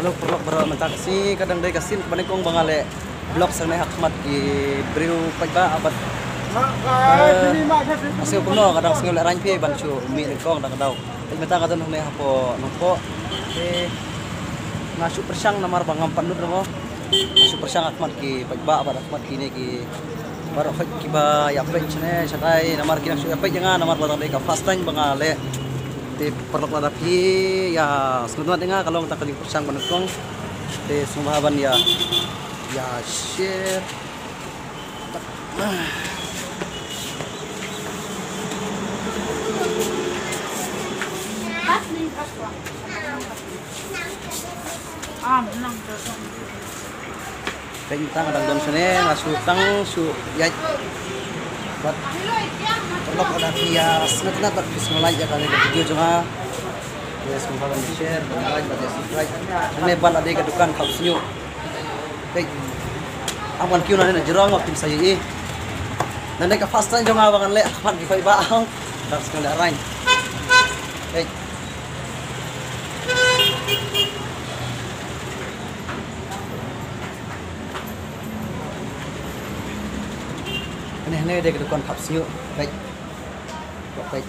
Kalau perlu bermentaksi kadang dari kasin kemarin kong bangale blok sang hakmat ki beriu pagba abad asio kuno kadang sing le ranpi bancu mi kong kadang daw ay meta kadang ne hapo nopo ngasu persang namar bangam panut mo ngasu persang hakmat ki pagba abad hakmat kini ki baru fak ki ba ya pe chne sakai namar ki ngasu ya pe jangan namar batang dai ka fast time bangale te perlu ladapi ya sebenarnya dengar kalau kita kali persang menukung te sumbahan ya share menang tentang kadang don sini ngasutang su ya buat perlu ladapi ya sebenarnya tak bisa mulai ya kali video cuma ya sumbahan share like dan subscribe ini ban ada ke dukan kau senyum baik awan kiu nana jerong waktu saya ini nanti ke fast time jangan abangan le awan di fai baang harus kena rain baik ini ada ke dukan kau senyum baik baik